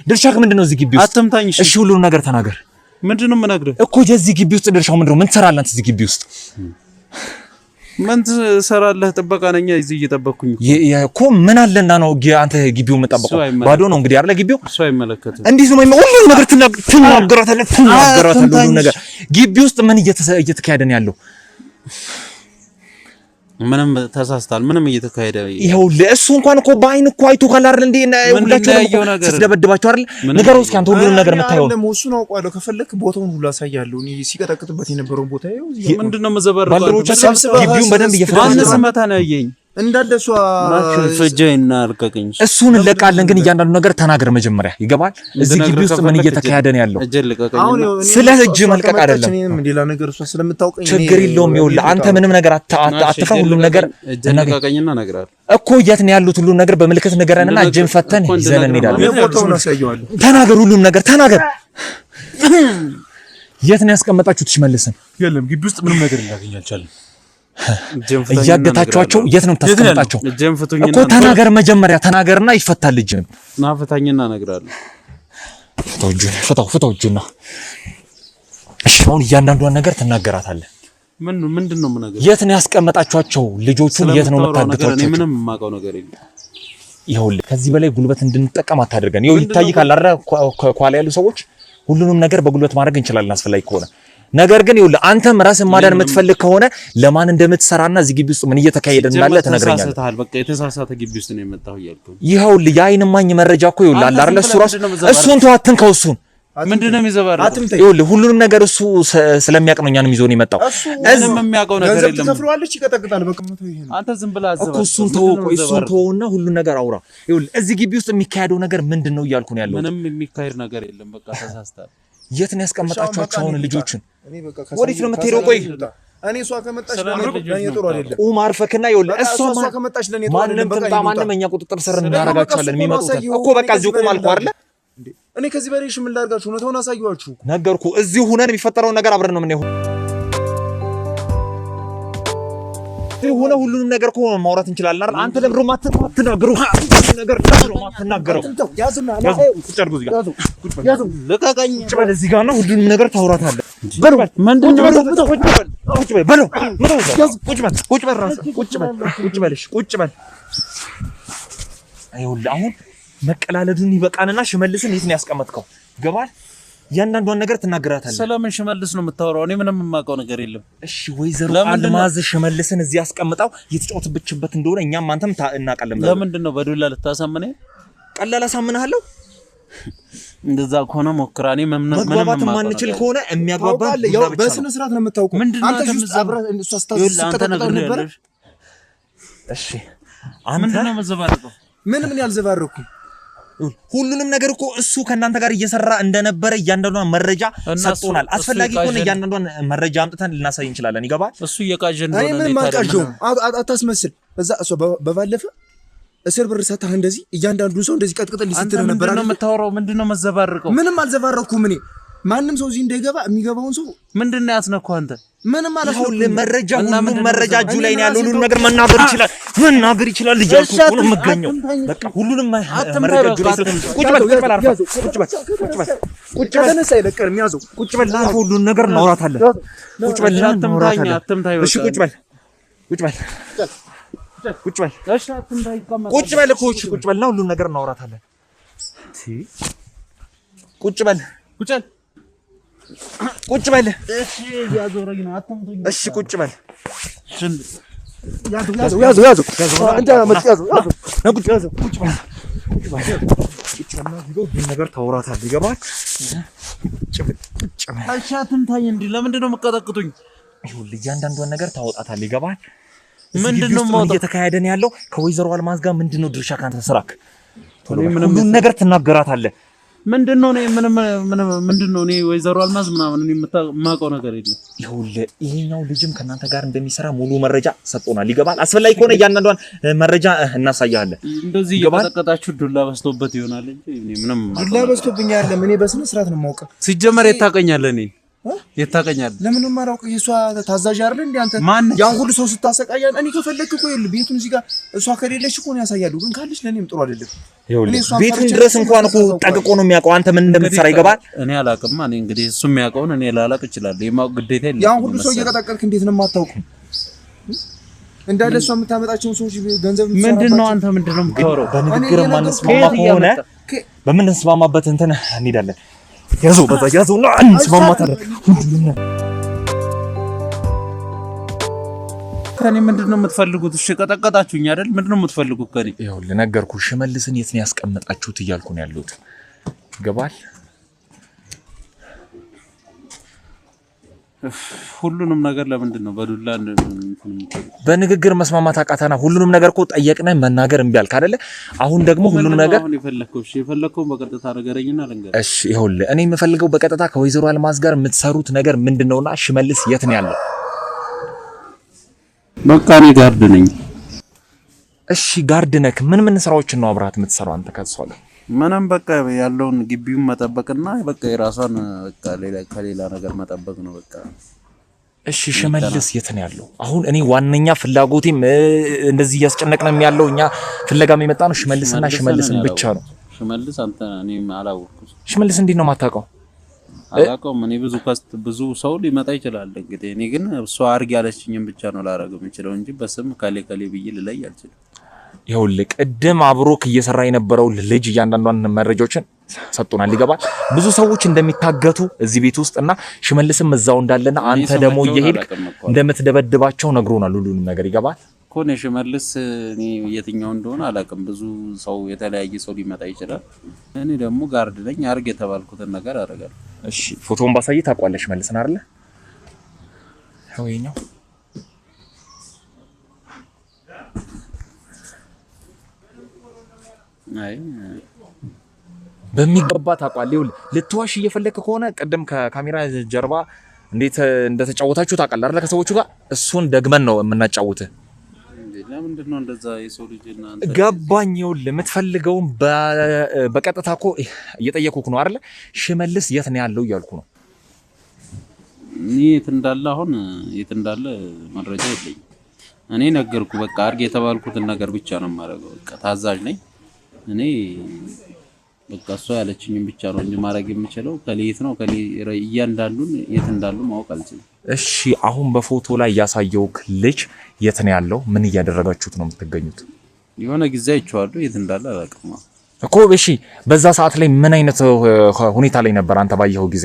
ድርሻክ ምንድነው እዚህ ግቢ ውስጥ? አትምታኝ። እሺ ሁሉንም ነገር ተናገር። ምንድነው የምነግርህ? እኮ የዚህ ግቢ ውስጥ ድርሻው ምንድነው? ምን ትሰራለህ አንተ እዚህ ግቢ ውስጥ? ምን ትሰራለህ? ጥበቃ ነኝ እዚህ እየጠበቅኩኝ እኮ። ምን አለና ነው አንተ ግቢው የምጠበቀው? ባዶ ነው እንግዲህ አይደለ ግቢው? እሱ አይመለከትም። እንዴት ነው ሁሉንም ነገር ትናገራታለህ ሁሉንም ነገር። ግቢ ውስጥ ምን እየተካሄደ ነው ያለው? ምንም ተሳስታል። ምንም እየተካሄደ ይሄው ለእሱ እንኳን እኮ በአይን እኮ አይቶ ካላር እንዴ ሁላችሁም ስትደበድባችሁ አይደል? ነገሩ እስኪ አንተ ሁሉንም ነገር የምታየው ለሞሱ ነው። አውቃለሁ። ከፈለክ ቦታውን ሁሉ አሳያለሁ። እኔ ሲቀጠቅጥበት የነበረውን ቦታ ይኸው። ምንድነው መዘበረው? ግቢውን በደንብ እየፈተሽ ስመታ ነው ያየኝ እንዳደሷ ፍጀይና አልቀቀኝ። እሱን እንለቃለን፣ ግን እያንዳንዱ ነገር ተናገር መጀመሪያ። ይገባል? እዚህ ግቢ ውስጥ ምን እየተካሄደ ነው ያለው? ስለ እጅ መልቀቅ አይደለም ሌላ ነገር። እሷ ስለምታውቀኝ ችግር የለውም። ይኸውልህ አንተ ምንም ነገር አትፈራ። ሁሉም ነገር እጀልቀቀኝና እነግራለሁ እኮ የት ነው ያሉት? ሁሉም ነገር በምልክት ንገረንና እጅን ፈተን ይዘን እንሄዳለን። ተናገር፣ ሁሉም ነገር ተናገር። የት ነው ያስቀመጣችሁት ሽመልስን? የለም ግቢ ውስጥ ምንም ነገር ላገኝ አልቻለም። እያገታችኋቸው የት ነው የምታስቀምጣቸው እኮ? ተናገር መጀመሪያ ተናገርና ይፈታል። እጅን ና ፍታኝና እነግራለሁ። ፍታው እጁና። እሺ አሁን እያንዳንዷን ነገር ትናገራታለህ። ምንድነው የምነግርህ? የት ነው ያስቀመጣችኋቸው ልጆቹን? የት ነው የምታገቷቸው? እኔ ምንም የማውቀው ነገር የለም። ይኸውልህ ከዚህ በላይ ጉልበት እንድንጠቀም አታድርገን። ይኸው ይታይካል አይደል? ከኋላ ያሉ ሰዎች ሁሉንም ነገር በጉልበት ማድረግ እንችላለን አስፈላጊ ከሆነ። ነገር ግን ይኸውልህ አንተም ራስን ማዳን የምትፈልግ ከሆነ ለማን እንደምትሰራና እዚህ ግቢ ውስጥ ምን እየተካሄደ እንዳለ ትነግረኛለህ። በቃ የተሳሳተ ግቢ ውስጥ ነው የመጣው እያልኩ ይኸውልህ የዓይን እማኝ መረጃ እኮ ይኸውልህ አለ አይደል? እሱ ራሱ እሱን ተው፣ አትንካው እሱን። ምንድነው የሚዘባረው? ይኸውልህ ሁሉንም ነገር እሱ ስለሚያውቅ ነው እኛንም ይዞ ነው የመጣው። እሱም የሚያውቀው ነገር የለም። ተፍሯለች፣ ይቀጠቅጣል። በቃ አንተ ዝም ብለህ አዘባ እኮ እሱን ተውና ሁሉን ነገር አውራ። ይኸውልህ እዚህ ግቢ ውስጥ የሚካሄደው ነገር ምንድነው እያልኩ ነው ያለው። ምንም የሚካሄድ ነገር የለም። በቃ ተሳስተሃል። የት ነው ያስቀመጣችኋቸው አሁን ልጆችን? ወዴት ነው የምትሄደው? ቆይ እኔ እሷ ከመጣች ለኔ ጥሩ አይደለም። ቁም አርፈክና ይኸውልህ እሷ ከመጣች ለኔ ጥሩ አይደለም። በቃ ማንም እኛ ቁጥጥር ስር እናደርጋቸዋለን። የሚመጡት እኮ በቃ እዚሁ ቁም አልኩህ አይደለ? እኔ ከዚህ በላይ ምን ላድርጋችሁ? እውነታውን አሳየኋችሁ። ነገርኩህ። እዚሁ ሁነን የሚፈጠረውን ነገር አብረን ነው የምንሄደው። ሆነ ሁሉንም ነገር እኮ ማውራት እንችላለን አይደል? አንተ ለምሮ ማትናገሩ ነገር ማትናገረው ያዝና ልቀቀኝ። ቁጭ በል እዚህ ጋር ነው ሁሉንም ነገር ታውራታለህ። ቁጭ በል። ይኸውልህ አሁን መቀላለዱን ይበቃንና ሽመልስን የት ነው ያስቀመጥከው? ገባል ያንዳንዷን ነገር ትናገራታለህ ስለምን ሽመልስ ነው የምታወራው እኔ ምንም የማውቀው ነገር የለም እሺ ወይዘሮ አልማዝ ሽመልስን እዚህ ያስቀምጣው የተጫወተብችበት እንደሆነ እኛም አንተም እናቀለም ለምንድን ነው በዱላ ልታሳምነኝ ቀላል አሳምነሃለሁ እንደዛ ከሆነ ሞክራኔ መግባባት ማንችል ከሆነ የሚያግባባ ያው በስነ ስርዓት ነው የምታውቀው አንተ እሱ አስተስተቀጠቀው ነበር እሺ ምንድነው መዘባረቀው ምን ያልዘባረኩ ሁሉንም ነገር እኮ እሱ ከናንተ ጋር እየሰራ እንደነበረ እያንዳንዷን መረጃ ሰጥቶናል አስፈላጊ ከሆነ እያንዳንዷን መረጃ አምጥተን ልናሳይ እንችላለን ይገባል እሱ እየቃጀን ነው እኔ ምን ማቃጀው አታስመስል እዛ እሱ በባለፈ እስር ብር ሰጣህ እንደዚህ እያንዳንዱ ሰው እንደዚህ ቀጥቅጠል ሊስትር ነበር አይደል ምንድነው ምንድነው መዘባረቀው ምንም አልዘባረኩም እኔ ማንንም ሰው እዚህ እንዳይገባ የሚገባውን ሰው ምንድነው ያስነካው አንተ ምንም ማለት ነው መረጃ ሁሉ መረጃ እጁ ላይ ነው ያለው ሁሉ ነገር መናገር ይችላል ልጅ ሁሉ መገኘው በቃ ሁሉንም መረጃ እጁ ላይ ቁጭ በል አርፋ ቁጭ በል ተነሳ ይለቀም ያዘው ቁጭ በል ሁሉ ነገር እናወራታለን ቁጭ በል አትምታኝ እሺ ቁጭ በል እሺ አትምታኝ ቁጭ በል ኮች ቁጭ በልና ሁሉ ነገር እናወራታለን ቁጭ በል እሺ ያዞረኝ ነው አትምቶኝ እሺ ቁጭ በል ያዞ አንተ ያዞ ቁጭ በል ነገር ታወራታለህ ይገባል ቁጭ በል እሺ አትምታኝ እንዴ ለምንድን ነው መቀጠቅጡኝ ይኸውልህ እያንዳንዷን ነገር ታወጣታለህ ይገባል ምንድነው ማለት እየተካሄደ ነው ያለው ከወይዘሮ አልማዝ ጋር ምንድነው ድርሻ ካንተ ስራክ ሁሉን ነገር ትናገራታለህ ምንድነው ምንድነው እኔ ወይዘሮ አልማዝ ምናምን እኔ የማውቀው ነገር የለም ይኸውልህ ይሄኛው ልጅም ከናንተ ጋር እንደሚሰራ ሙሉ መረጃ ሰጥቶናል ይገባል አስፈላጊ ከሆነ እያንዳንዷን መረጃ እናሳያለን እንደዚህ እየቀጠቀጣችሁ ዱላ በስቶበት ይሆናል እንጂ እኔ ምንም ዱላ በስቶብኝ አይደለም እኔ በስነ ስርዓት ነው የማውቀው ሲጀመር የታቀኛለህ እኔ የታቀኛል ለምን ማራውቀ የሷ ታዛዥ አይደል እንዴ አንተ ያን ሁሉ ሰው ስታሰቃያን እኔ ከፈለክ እኮ ይል ቤቱን እዚህ ጋር እሷ ከሌለሽ እኮ ነው ያሳያሉ ግን ካለሽ ለኔም ጥሩ አይደለም ቤቱን ድረስ እንኳን እኮ ጠቅቆ ነው የሚያውቀው አንተ ምን እንደምትሰራ ይገባል እኔ አላውቅም እኔ እንግዲህ እሱ የሚያውቀውን እኔ ላላቅ እችላለሁ የማውቅ ግዴታ የለም ያን ሁሉ ሰው እየቀጠቀልክ እንዴት ነው የማታውቀው እንዳለ እሷ የምታመጣቸውን ሰዎች ገንዘብ ምንድነው አንተ ምንድነው የምታወራው በንግግር ማንስማማ ከሆነ በምንስማማበት እንትን እንሄዳለን ያዘው ነው አንስማማታለን ከኔ ምንድነው የምትፈልጉት እሺ ቀጠቀጣችሁኝ አይደል ምንድነው የምትፈልጉት ከኔ ይኸውልህ ነገርኩህ ሽመልስን የት ነው ያስቀመጣችሁት እያልኩ ነው ያለሁት ገባል ሁሉንም ነገር ለምንድነው በዱላ በንግግር መስማማት አቃተና ሁሉንም ነገር እኮ ጠየቅነህ መናገር እምቢ አልክ አይደለ አሁን ደግሞ ሁሉንም ነገር አሁን የፈለከው በቀጥታ ነገረኝና ልንገር እሺ ይኸውልህ እኔ የምፈልገው በቀጥታ ከወይዘሮ አልማዝ ጋር የምትሰሩት ነገር ምንድነውና ሽመልስ የት ነው ያለው በቃ እኔ ጋርድ ነኝ እሺ ጋርድ ነህ ምን ስራዎችን ነው አብራት የምትሰራው አንተ ከሷለ ምንም በቃ ያለውን ግቢውን መጠበቅና በቃ የራሷን በቃ ከሌላ ነገር መጠበቅ ነው በቃ እሺ ሽመልስ የት ነው ያለው አሁን እኔ ዋነኛ ፍላጎቴም እንደዚህ ያስጨነቅነም ያለው እኛ ፍለጋም የመጣ ነው ሽመልስን ብቻ ነው ሽመልስ አንተ እኔ አላወቅኩት ሽመልስ እንዴት ነው ማታውቀው አላውቀውም እኔ ብዙ ሰው ሊመጣ ይችላል እንግዲህ እኔ ግን እሷ አርግ ያለችኝን ብቻ ነው ላረገው የምችለው እንጂ በስም ከሌ ብዬ ልለይ አልችልም ይኸውልህ ቅድም አብሮክ እየሰራ የነበረው ልጅ እያንዳንዷን መረጃዎችን ሰጥቶናል ይገባል ብዙ ሰዎች እንደሚታገቱ እዚህ ቤት ውስጥና ሽመልስም እዛው እንዳለና አንተ ደግሞ እየሄድክ እንደምትደበድባቸው ነግሮናል ሁሉንም ነገር ይገባል ኮኔ ሽመልስ እኔ የትኛው እንደሆነ አላውቅም ብዙ ሰው የተለያየ ሰው ሊመጣ ይችላል እኔ ደግሞ ጋርድ ነኝ አርግ የተባልኩትን ነገር አደርጋለሁ እሺ ፎቶውን ባሳይ ታውቀዋለሽ ሽመልስን አይደለ ወይኛው አይ በሚገባ ታውቃለህ ልትዋሽ እየፈለክ ከሆነ ቀደም ከካሜራ ጀርባ እንዴት እንደተጫወታችሁ ታውቃለህ አይደል ከሰዎቹ ጋር እሱን ደግመን ነው የምናጫውተው ለምንድነው እንደዛ የሰው ልጅ እና አንተ ገባኝ የምትፈልገው በቀጥታ እኮ እየጠየኩክ ነው አይደል ሽመልስ የት ነው ያለው እያልኩ ነው የት እንዳለ መረጃ የለኝም እኔ ነገርኩ በቃ አርግ የተባልኩትን ነገር ብቻ ነው የማደርገው በቃ ታዛዥ ነኝ እኔ በቃ እሷ ያለችኝን ብቻ ነው እንጂ ማድረግ የምችለው ከሌት ነው እያንዳንዱን የት እንዳሉ ማወቅ አልችልም እሺ አሁን በፎቶ ላይ ያሳየውክ ልጅ የት ነው ያለው ምን እያደረጋችሁት ነው የምትገኙት የሆነ ጊዜ አይቼዋለሁ የት እንዳለ አላውቅም እኮ እሺ በዛ ሰዓት ላይ ምን አይነት ሁኔታ ላይ ነበር አንተ ባየኸው ጊዜ?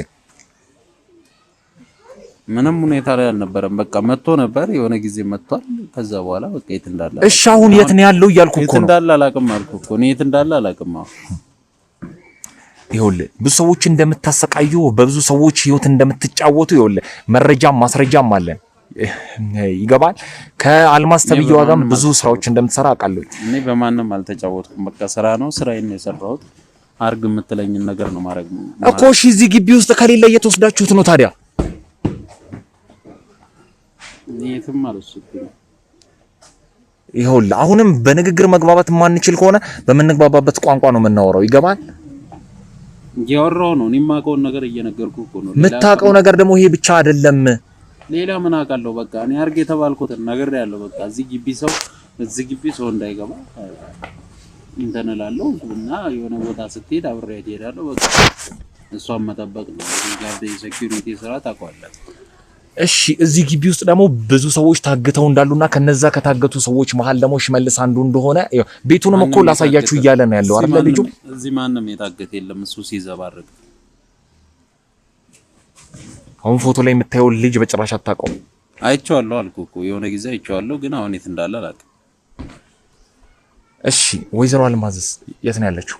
ምንም ሁኔታ ላይ አልነበረም። በቃ መጥቶ ነበር የሆነ ጊዜ መጥቷል። ከዛ በኋላ በቃ የት እንዳለ እሺ አሁን የት ነው ያለው እያልኩ እኮ ነው። የት እንዳለ አላውቅም አልኩ እኮ እኔ የት እንዳለ አላውቅም። ይኸውልህ ብዙ ሰዎች እንደምታሰቃዩ በብዙ ሰዎች ህይወት እንደምትጫወቱ ይኸውልህ መረጃም ማስረጃም አለን። ይገባል። ከአልማዝ ተብዬዋ ጋርም ብዙ ስራዎች እንደምትሰራ አውቃለሁ። እኔ በማንም አልተጫወትኩም። በቃ ስራ ነው፣ ስራዬን ነው የሰራሁት። አርግ የምትለኝን ነገር ነው ማድረግ እኮ። እሺ እዚህ ግቢ ውስጥ ከሌለ እየተወስዳችሁት ነው ታዲያ? የትም አልወሰድኩም። ይኸውልህ አሁንም በንግግር መግባባት የማንችል ከሆነ በምንግባባበት ቋንቋ ነው የምናወራው። ይገባል። እያወራሁ ነው። እኔ የማውቀውን ነገር እየነገርኩህ እኮ ነው። የምታውቀው ነገር ደግሞ ይሄ ብቻ አይደለም። ሌላ ምን አውቃለሁ? በቃ እኔ አርግ የተባልኩትን ነግሬያለሁ። በቃ እዚህ ግቢ ሰው እንዳይገባ እንትን እላለሁ እና የሆነ ቦታ ስትሄድ አብሬያት እሄዳለሁ። በቃ እሷን መጠበቅ ነው። ጋርድ ሴኩሪቲ ስራ ታውቀዋለህ። እሺ እዚህ ግቢ ውስጥ ደግሞ ብዙ ሰዎች ታግተው እንዳሉና ከነዛ ከታገቱ ሰዎች መሀል ደግሞ ሽመልስ አንዱ እንደሆነ ቤቱንም እኮ ላሳያችሁ እያለ ነው ያለው አይደል? ልጁ እዚህ ማንም የታገተ የለም። እሱ ሲዘባርቅ አሁን ፎቶ ላይ የምታየው ልጅ በጭራሽ አታውቀውም። አይቼዋለሁ አልኩህ እኮ የሆነ ጊዜ አይቼዋለሁ፣ ግን አሁን የት እንዳለ አላውቅም። እሺ ወይዘሮ አልማዝስ የት ነው ያለችው?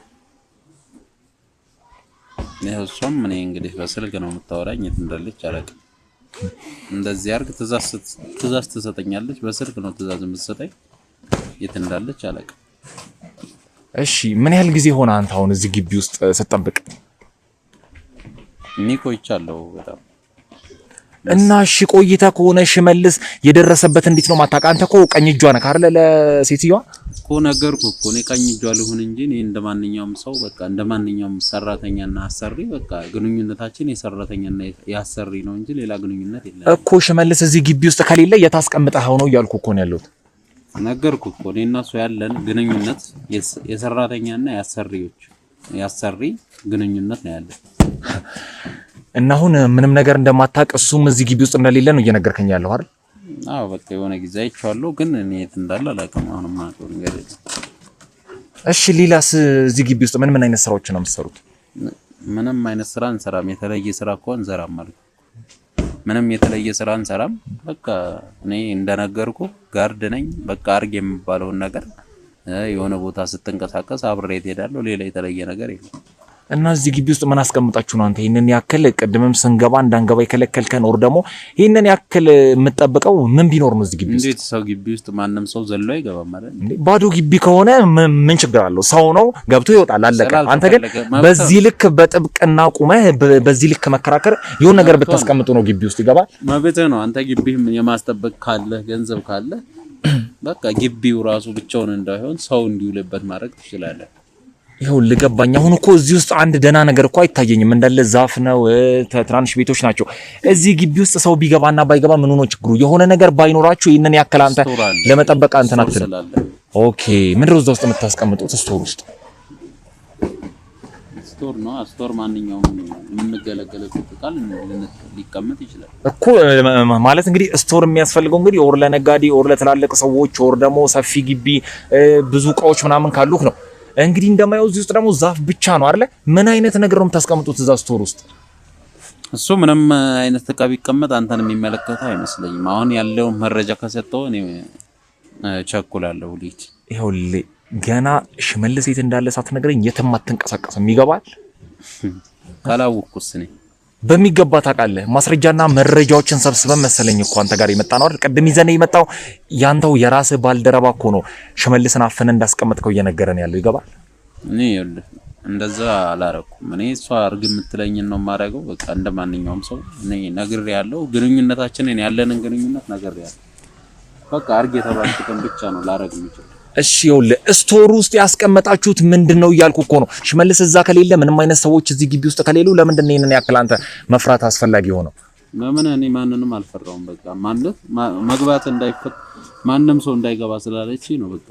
እሷም እኔ እንግዲህ በስልክ ነው የምታወራኝ። የት እንዳለች አላውቅም። እንደዚህ አርግ ትእዛዝ ትሰጠኛለች። በስልክ ነው ትእዛዝ የምትሰጠኝ። የት እንዳለች አላውቅም። እሺ ምን ያህል ጊዜ ሆነ አንተ አሁን እዚህ ግቢ ውስጥ ስትጠብቅ? እኔ ቆይቻለሁ በጣም። እና እሺ ቆይታ ከሆነ ሽመልስ የደረሰበት እንዴት ነው ማታውቅ? አንተ እኮ ቀኝ እጇ ነህ አይደል ለሴትዮዋ? እኮ ነገርኩህ እኮ እኔ ቀኝ እጇ ልሁን እንጂ እኔ እንደማንኛውም ሰው በቃ እንደማንኛውም ሰራተኛና አሰሪ በቃ ግንኙነታችን የሰራተኛና ያሰሪ ነው እንጂ ሌላ ግንኙነት የለም እኮ። ሽመልስ እዚህ ግቢ ውስጥ ከሌለ የታስቀምጠው ነው እያልኩ እኮ ነው ያለሁት። ነገርኩህ እኮ እኔ እና እሱ ያለን ግንኙነት የሰራተኛና ያሰሪ ግንኙነት ነው ያለን። እና አሁን ምንም ነገር እንደማታውቅ እሱም እዚህ ግቢ ውስጥ እንደሌለ ነው እየነገርከኝ ያለው አይደል? አዎ በቃ የሆነ ጊዜ አይቼዋለሁ፣ ግን እኔ የት እንዳለ አላውቅም። አሁንም ማውቀው ነገር የለም። እሺ ሌላስ እዚህ ግቢ ውስጥ ምን አይነት ስራዎች ነው የምትሰሩት? ምንም አይነት ስራ እንሰራም። የተለየ ስራ እኮ እንሰራም ማለት ምንም የተለየ ስራ እንሰራም። በቃ እኔ እንደነገርኩ ጋርድ ነኝ። በቃ አርግ የሚባለውን ነገር የሆነ ቦታ ስትንቀሳቀስ አብሬት ሄዳለሁ። ሌላ የተለየ ነገር የለም። እና እዚህ ግቢ ውስጥ ምን አስቀምጣችሁ ነው አንተ ይሄንን ያክል ቅድምም ስንገባ እንዳንገባ የከለከልከን? ወር ደግሞ ይሄንን ያክል የምትጠብቀው ምን ቢኖር ነው እዚህ ግቢ ውስጥ? እንዴት ሰው ግቢ ውስጥ ማንም ሰው ዘሎ አይገባም ማለት ነው? ባዶ ግቢ ከሆነ ምን ችግር አለው? ሰው ነው ገብቶ ይወጣል፣ አለቀ። አንተ ግን በዚህ ልክ በጥብቅና ቁመህ በዚህ ልክ መከራከር የሆነ ነገር ብታስቀምጡ ነው ግቢ ውስጥ ይገባል። መብትህ ነው። አንተ ግቢህም የማስጠበቅ ካለ ገንዘብ ካለ በቃ ግቢው ራሱ ብቻውን እንዳይሆን ሰው እንዲውልበት ማድረግ ትችላለህ። ይኸው ልገባኝ። አሁን እኮ እዚህ ውስጥ አንድ ደህና ነገር እኮ አይታየኝም። እንዳለ ዛፍ ነው፣ ትናንሽ ቤቶች ናቸው። እዚህ ግቢ ውስጥ ሰው ቢገባና ባይገባ ምን ሆኖ ችግሩ? የሆነ ነገር ባይኖራችሁ ይሄንን ያክል አንተ ለመጠበቅ አንተ ናትል። ኦኬ ምንድነው እዛ ውስጥ የምታስቀምጡት? ስቶር ውስጥ ስቶር ነው። ስቶር ማንኛውም የምንገለገልበት ቃል ሊቀመጥ ይችላል እኮ ማለት እንግዲህ ስቶር የሚያስፈልገው እንግዲህ ኦር ለነጋዴ ኦር ለተላለቀ ሰዎች ኦር ደግሞ ሰፊ ግቢ ብዙ እቃዎች ምናምን ካሉክ ነው። እንግዲህ እንደማየው እዚህ ውስጥ ደግሞ ዛፍ ብቻ ነው አይደለ? ምን አይነት ነገር ነው የምታስቀምጡት እዛ ስቶር ውስጥ? እሱ ምንም አይነት እቃ ቢቀመጥ አንተን የሚመለከተው አይመስለኝም። አሁን ያለው መረጃ ከሰጠው እኔ ቸኩላለሁ። ልጅ ይኸውልህ ገና ሽመልስ የት እንዳለ ሳትነግረኝ የትም አትንቀሳቀስም። ይገባል? ካላወቅኩስ እኔ በሚገባ ታውቃለህ። ማስረጃና መረጃዎችን ሰብስበን መሰለኝ እኮ አንተ ጋር የመጣ ነው አይደል? ቅድም ይዘን የመጣው ያንተው የራስህ ባልደረባ እኮ ነው ሽመልስን አፈነ እንዳስቀመጥከው እየነገረን ያለው። ይገባል? እኔ ይኸውልህ እንደዛ አላረኩም። እኔ እሷ አርግ የምትለኝን ነው የማደርገው። በቃ እንደማንኛውም ሰው እኔ ነግሬያለሁ። ግንኙነታችንን ያለንን ግንኙነት ነግሬያለሁ። በቃ አርግ የተባልኩትን ብቻ ነው ላረግ የምችለው። እሺ ይኸውልህ ስቶር ውስጥ ያስቀመጣችሁት ምንድነው እያልኩ እኮ ነው። ሽመልስ እዛ ከሌለ ምንም አይነት ሰዎች እዚህ ግቢ ውስጥ ከሌሉ ለምንድን ነው ይሄንን ያክል አንተ መፍራት አስፈላጊ ሆነው? ለምን እኔ ማንንም አልፈራውም። በቃ ማለት መግባት እንዳይፈት ማንም ሰው እንዳይገባ ስላለች ነው። በቃ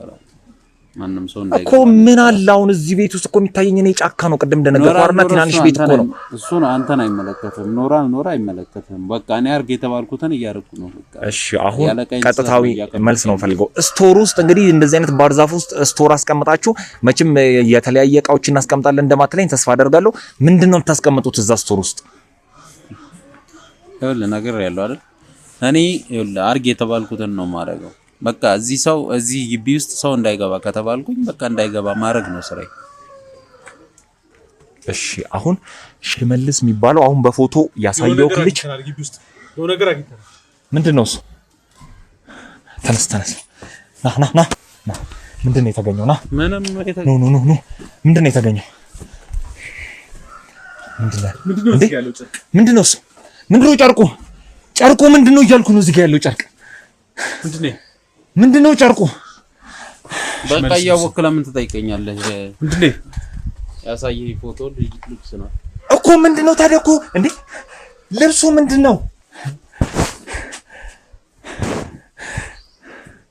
ማንም ሰው እንዳይገባ እኮ ምን አለ አሁን እዚህ ቤት ውስጥ እኮ የሚታየኝ እኔ ጫካ ነው። ቅድም እንደነገርኩህ አርና ትናንሽ ቤት እኮ ነው። እሱ ነው አንተን አይመለከትም። ኖራ አይመለከትም። በቃ እኔ አርግ የተባልኩትን እያደረኩ ነው። በቃ እሺ፣ አሁን ቀጥታዊ መልስ ነው ፈልገው። ስቶር ውስጥ እንግዲህ እንደዚህ አይነት ባር ዛፍ ውስጥ ስቶር አስቀምጣችሁ መቼም የተለያየ እቃዎችን እናስቀምጣለን እንደማትለኝ ተስፋ አደርጋለሁ። ምንድነው የምታስቀምጡት እዛ ስቶር ውስጥ? ይኸውልህ ነገር ያለው አይደል እኔ ይኸውልህ አርግ የተባልኩትን ነው የማደርገው። በቃ እዚህ ግቢ ውስጥ ሰው እንዳይገባ ከተባልኩኝ በቃ እንዳይገባ ማድረግ ነው ስራዬ። እሺ አሁን ሽመልስ የሚባለው አሁን በፎቶ ያሳየው ልጅ ምንድነው እሱ? ተነስ ና ምንድነው የተገኘው? ና ምንም ኖ ምንድነው የተገኘው? ምንድነው እሱ? ምንድነው ጨርቁ ምንድነው እያልኩ ነው። እዚህ ጋር ያለው ጨርቅ ምንድነው ጨርቁ? በቃ እያወቅህ ለምን ትጠይቀኛለህ? ምንድነው ያሳየኸኝ ፎቶ ልብስ ነው እኮ። ምንድነው ታዲያ እኮ እንዴ ልብሱ ምንድነው?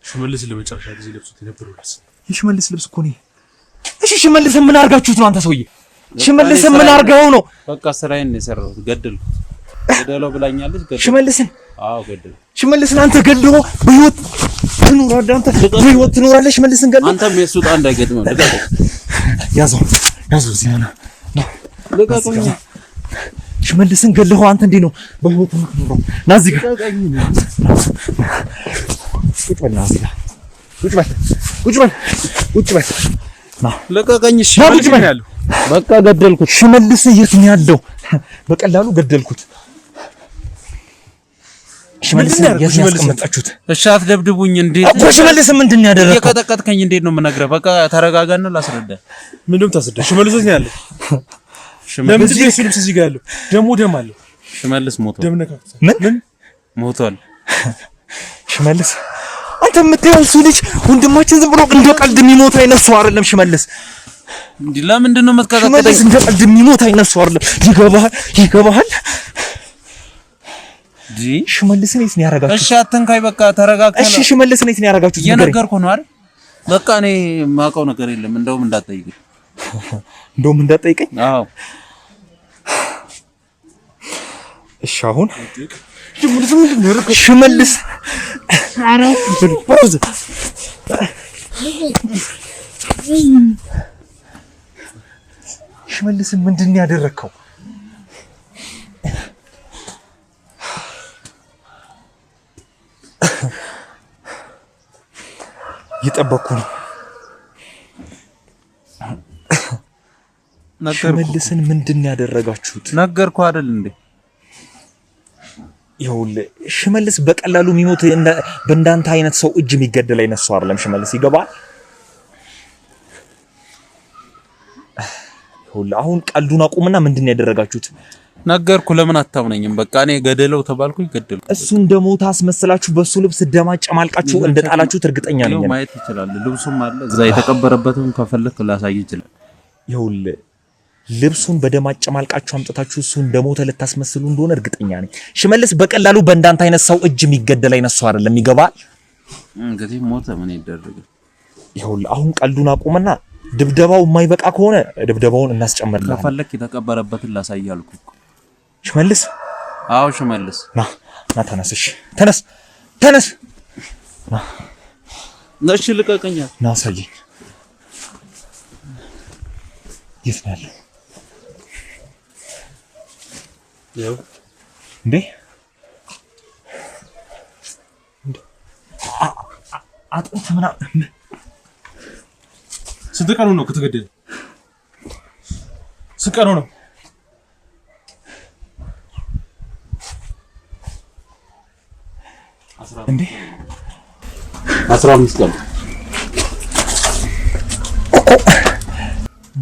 ሽመልስ ለመጨረሻ ጊዜ ለብሱት የነበረው ልብስ የሽመልስ ልብስ እኮ ነው። እሺ ሽመልስ ምን አድርጋችሁት ነው አንተ ሰውዬ? ሽመልስ ምን አድርገው ነው? በቃ ስራዬን ነው የሰራሁት። ገደለው ብላኛለች። ሽመልስን? አዎ ገደለው። ሽመልስን አንተ ገድሎ በህይወት ትኖራለህ? አንተ በህይወት ትኖራለህ? ሽመልስን ገድሎ አንተም የሱ ጣ እንዳይገጥመው ያዘው እዚህ ነው ልቀቁኝ። ሽመልስን ገድሎ አንተ እንዴ ነው በህይወት የምትኖረው? ና እዚህ ጋር ቁጭ በል ና ልቀቀኝ። ቁጭ በል ያለው በቃ ገደልኩት። ሽመልስ የት ነው ያለው? በቀላሉ ገደልኩት። ሽመልስን የት ነው ያስቀመጣችሁት? እሺ አትደብድቡኝ። እንዴት እኮ ሽመልስ ምንድን ነው ያደረገው? የቀጠቀጥከኝ እንዴት ነው የምነግርህ? በቃ ተረጋጋና ላስረዳ። ምንድነው ታስረዳ? ሽመልስ የት ነው ያለው? ለምን ልብስ እዚህ ጋር ያለው ደም አለው? ሽመልስ ሞቷል። ደም ነካክታ ምን ሞቷል? ሽመልስ አንተ የምታየው እሱ ልጅ ወንድማችን ዝም ብሎ እንደ ቀልድ የሚሞት አይነት ሰው አይደለም። ሽመልስ እንዴ ለምንድን ነው የምትቀጠቅጠኝ? ሽመልስ እንደ ቀልድ የሚሞት አይነት ሰው አይደለም። ይገባሃል? ሽመልስን የት ነው ያደረጋችሁት? እሺ አትንካኝ። በቃ ተረጋግተህ። እሺ ሽመልስን የት ነው ያደረጋችሁት? እየነገርኩህ ነው አይደል? በቃ እኔ የማውቀው ነገር የለም። እንደውም እንዳትጠይቀኝ። አዎ እሺ አሁን ሽመልስ ሽመልስን ምንድን ነው ያደረከው? እየጠበኩ ነው። ሽመልስን ምንድን ነው ያደረጋችሁት? ነገርኩህ አይደል እንዴ? ይኸውልህ ሽመልስ በቀላሉ የሚሞት በእንዳንተ አይነት ሰው እጅ የሚገደል አይነት ሰው አይደለም። ሽመልስ ይገባል? ይኸውልህ አሁን ቀልዱን አቁምና ምንድን ነው ያደረጋችሁት? ነገርኩህ። ለምን አታምነኝም? በቃ እኔ ገደለው ተባልኩኝ ገደልኩ። እሱ እንደሞተ አስመስላችሁ በሱ ልብስ ደማጨማልቃችሁ እንደጣላችሁት እርግጠኛ ነኝ። ማየት ይችላል። ልብሱም አለ እዛ የተቀበረበትም ከፈለክ ላሳይ ይችላል። ይኸውልህ ልብሱን በደማጨማልቃችሁ አምጥታችሁ እሱ እንደሞተ ልታስመስሉ እንደሆነ እርግጠኛ ነኝ። ሽመልስ በቀላሉ በእንዳንተ አይነት ሰው እጅ የሚገደል አይነት ሰው አይደለም። ይገባል? እንግዲህ ሞተ ምን ይደረጋል? ይኸውልህ አሁን ቀልዱን አቁምና ድብደባው የማይበቃ ከሆነ ድብደባውን እናስጨምርልህ። ከፈለክ የተቀበረበትን ላሳይ አልኩህ። ሽመልስ? አዎ ሽመልስ። ና ተነስ። እሺ ተነስ። እሺ ልቀቀኝ። ና አሳየኝ። የት ነው ያለው? ያው እንዴ አጥንት ምናምን ስንት ቀኑ ነው ከተገደለ? ስንት ቀኑ ነው? እንዴ 15 ቀን።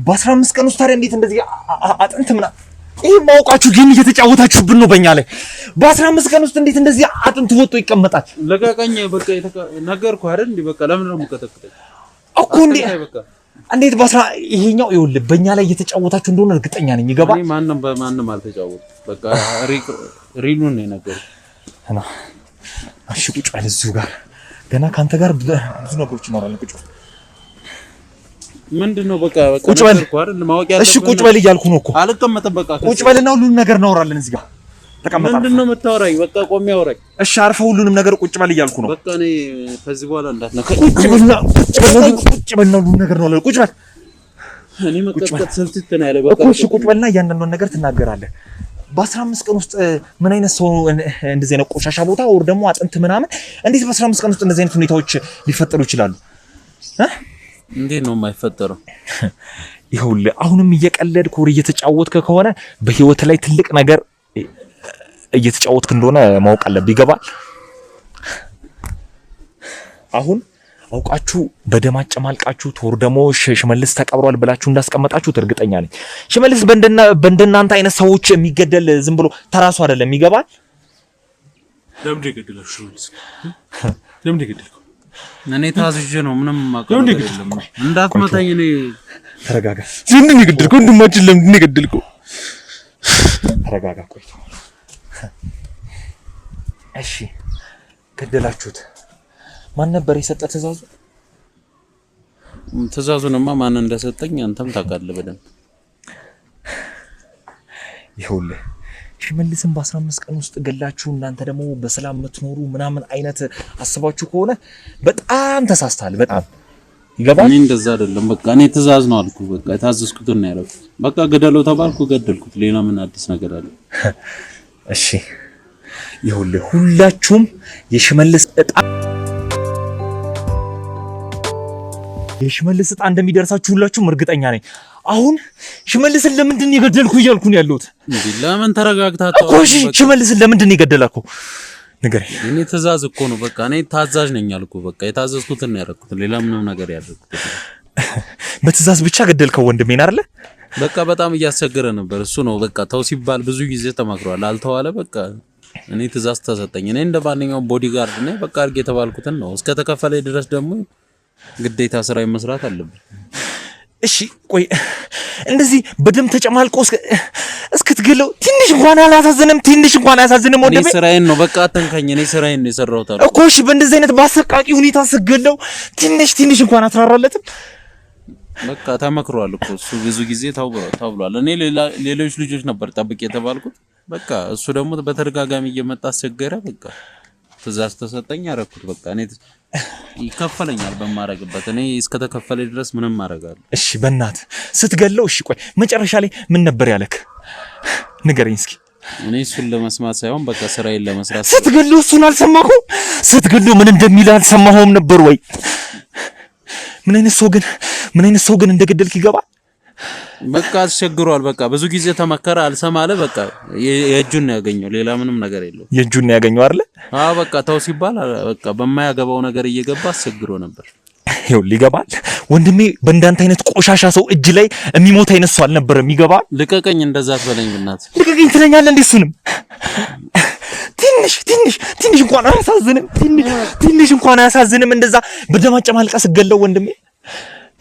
በ15 ቀን ውስጥ ታዲያ እንዴት እንደዚህ አጥንት ምናምን? ይሄ ማውቃችሁ ግን እየተጫወታችሁብን ነው በእኛ ላይ። በ15 ቀን ውስጥ እንዴት እንደዚህ አጥንት ወጥቶ ይቀመጣል? ለቀቀኝ። በቃ ነገርኩህ አይደል እንዴ? በቃ ለምን ነው የምትቀጠቅጠኝ እኮ? እንዴት ይሄኛው ይኸውልህ በእኛ ላይ እየተጫወታችሁ እንደሆነ እርግጠኛ ነኝ። ይገባል? እኔ ማንም አልተጫወትም። በቃ ሪሉን ነው የነገርኩህ። እሺ ቁጭ በል እዚሁ ጋር ገና ካንተ ጋር ብዙ ነገሮች ይኖራሉ። ቁጭ ምንድነው? በቃ ቁጭ በል ማወቅ ያለብህ። እሺ ቁጭ በል እያልኩ ነው እኮ። አልቀመጥም። በቃ ቁጭ በልና ሁሉንም ነገር እናወራለን እዚህ ጋር ተቀመጥ። ምንድነው የምታወራኝ? በቃ ቆሜ አውራኝ። እሺ አርፈህ ሁሉንም ነገር ቁጭ በል እያልኩ ነው። በቃ እኔ ከዚህ በኋላ እንዳትነካ። ቁጭ በልና ሁሉንም ነገር ነው። ቁጭ በል። እኔ መቀጥቀጥ ስልትት ነው ያለ። በቃ እኮ እሺ ቁጭ በልና እያንዳንዱን ነገር ትናገራለህ። በ15 ቀን ውስጥ ምን አይነት ሰው እንደዚህ አይነት ቆሻሻ ቦታ ወር ደግሞ አጥንት ምናምን እንዴት በ15 ቀን ውስጥ እንደዚህ አይነት ሁኔታዎች ሊፈጠሩ ይችላሉ? እንዴት ነው የማይፈጠረው? ይኸውልህ አሁንም እየቀለድክ ወር እየተጫወትክ ከሆነ በህይወት ላይ ትልቅ ነገር እየተጫወትክ እንደሆነ ማወቅ አለብህ። ይገባል? አሁን አውቃችሁ በደም አጨማልቃችሁ ቶር ደግሞ ሽመልስ ተቀብሯል ብላችሁ እንዳስቀመጣችሁት እርግጠኛ ነኝ። ሽመልስ በእንደናንተ አይነት ሰዎች የሚገደል ዝም ብሎ ተራሱ አይደለም። ይገባል? ለምን ይገደላችሁ? ሽመልስ ለምን ይገደልከው? እኔ ታዝዤ ነው። ምንም ማቀም የለም። እንዳትመታኝ። እኔ ተረጋጋ። ለምን ይገደልከው? ወንድማችን ለምን ይገደልከው? ተረጋጋ። ቆይ እሺ ገደላችሁት። ማን ነበር የሰጠ ትእዛዙ? ትእዛዙንማ ማን እንደሰጠኝ አንተም ታውቃለህ በደንብ። ይኸውልህ ሽመልስን በ15 ቀን ውስጥ ገላችሁ እናንተ ደግሞ በሰላም የምትኖሩ ምናምን አይነት አስባችሁ ከሆነ በጣም ተሳስተሃል። በጣም ይገባል። እኔ እንደዛ አይደለም። በቃ እኔ ትእዛዝ ነው አልኩ። በቃ የታዘዝኩትን ነው ያደረኩት። በቃ ገደለው ተባልኩ፣ ገደልኩት። ሌላ ምን አዲስ ነገር አለ? እሺ ይኸውልህ ሁላችሁም የሽመልስ እጣ እንደሚደርሳችሁ ሁላችሁም እርግጠኛ ነኝ። አሁን ሽመልስን ለምንድን ነው የገደልኩ እያልኩ ነው ያለሁት። እንዴ ለምን ተረጋግተህ እኮ እሺ ሽመልስን ለምንድን ነው የገደልኩ? ንገረኝ። እኔ ትእዛዝ እኮ ነው። በቃ እኔ ታዛዥ ነኝ አልኩ። በቃ የታዘዝኩትን ነው ያደረኩት። ሌላ ምንም ነገር ያደረኩት በትእዛዝ ብቻ ገደልከው ወንድሜን አይደለ? በቃ በጣም እያስቸገረ ነበር። እሱ ነው በቃ ተው ሲባል ብዙ ጊዜ ተማክሯል፣ አልተዋለ። በቃ እኔ ትእዛዝ ተሰጠኝ። እኔ እንደ ማንኛውም ቦዲጋርድ ነኝ። በቃ አድርጌ የተባልኩትን ነው። እስከ ተከፈለኝ ድረስ ደግሞ ግዴታ ስራ መስራት አለብኝ። እሺ ቆይ እንደዚህ በደም ተጨማልቆ እስክትገለው ትንሽ እንኳን አላሳዝንም? ትንሽ እንኳን አያሳዝንም? ወንድሜ እኔ ስራዬን ነው በቃ አትንካኝ። እኔ ስራዬን ነው የሰራሁት እኮ። እሺ በእንደዚህ አይነት በአሰቃቂ ሁኔታ ስገለው ትንሽ እንኳን አትራራለትም? በቃ ተመክሯል እኮ እሱ ብዙ ጊዜ ተብሏል። እኔ ሌሎች ልጆች ነበር ጠብቄ የተባልኩት። በቃ እሱ ደግሞ በተደጋጋሚ እየመጣ አስቸገረ። በቃ ትእዛዝ ተሰጠኝ፣ አደረኩት። በቃ እኔ ይከፈለኛል በማረግበት። እኔ እስከ ተከፈለኝ ድረስ ምንም አደርጋለሁ። እሺ በእናትህ ስትገለው፣ እሺ ቆይ መጨረሻ ላይ ምን ነበር ያለክ? ንገረኝ እስኪ። እኔ እሱን ለመስማት ሳይሆን በቃ ስራዬን ለመስራት። ስትገለው እሱን አልሰማሁም? ስትገለው ምን እንደሚል አልሰማሁም ነበር ወይ? ምን አይነት ሰው ግን እንደገደልክ ይገባል? በቃ አስቸግሯል። በቃ ብዙ ጊዜ ተመከረ፣ አልሰማለ። በቃ የእጁን ነው ያገኘው፣ ሌላ ምንም ነገር የለውም። የእጁን ነው ያገኘው አይደለ? አዎ በቃ ተው ሲባል በቃ በማያገባው ነገር እየገባ አስቸግሮ ነበር። ይኸውልህ ይገባል ወንድሜ፣ በእንዳንተ አይነት ቆሻሻ ሰው እጅ ላይ የሚሞት አይነት ሰው አልነበረም። ይገባል? ልቀቀኝ፣ እንደዛ አትበለኝ ብናትህ። ልቀቀኝ ትለኛለህ እንዴ? እሱንም ትንሽ እንኳን አያሳዝንም? ትንሽ እንኳን አያሳዝንም? እንደዛ በደም አጨማልቃ ስገለው ወንድሜ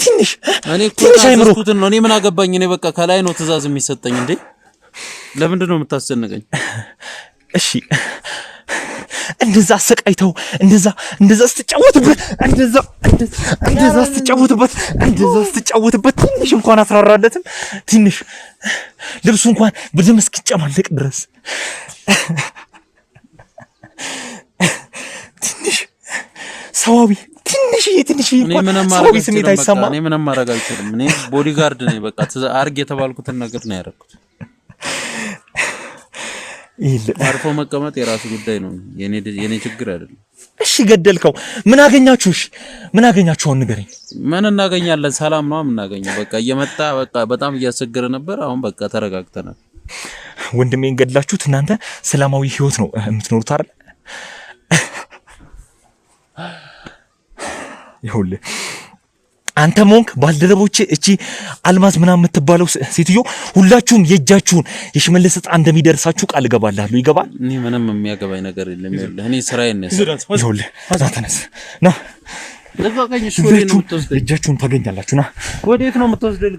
ትንሽ አይምሮኩትን ነው። እኔ ምን አገባኝ? እኔ በቃ ከላይ ነው ትእዛዝ የሚሰጠኝ። እንዴ ለምንድን ነው የምታስጨንቀኝ? እሺ እንደዛ አሰቃይተው እንደዛ ስትጫወትበት ትንሽ እንኳን አትራራለትም? ትንሽ ልብሱ እንኳን በደም እስኪጨማለቅ ድረስ ትንሽ ሰዋዊ ትንሽ እንኳን ሰዋዊ ስሜት አይሰማም? እኔ ምንም ማድረግ አልችልም። እኔ ቦዲጋርድ ነኝ። በቃ አርግ የተባልኩትን ነገር ነው ያደረኩት። አርፎ መቀመጥ የራሱ ጉዳይ ነው፣ የኔ ችግር አይደለም። እሺ ገደልከው፣ ምን አገኛችሁ? እሺ ምን አገኛችሁ? አሁን ንገረኝ። ምን እናገኛለን? ሰላም ነው የምናገኘው። በቃ እየመጣ በቃ በጣም እያስቸገረ ነበር። አሁን በቃ ተረጋግተናል። ወንድሜን ገድላችሁት እናንተ ሰላማዊ ህይወት ነው የምትኖሩት አይደል? ይኸውልህ አንተ ሞንክ ባልደረቦቼ፣ እቺ አልማዝ ምናምን የምትባለው ሴትዮ ሁላችሁም የእጃችሁን የሽመልስ ዕጣ እንደሚደርሳችሁ ቃል እገባለሁ። ይገባል? እኔ ምንም የሚያገባኝ ነገር የለም። እኔ ስራዬን ነው። ይኸውልህ ተነስ ና፣ እጃችሁን ታገኛላችሁ። ና ወዴት ነው የምትወስደኝ?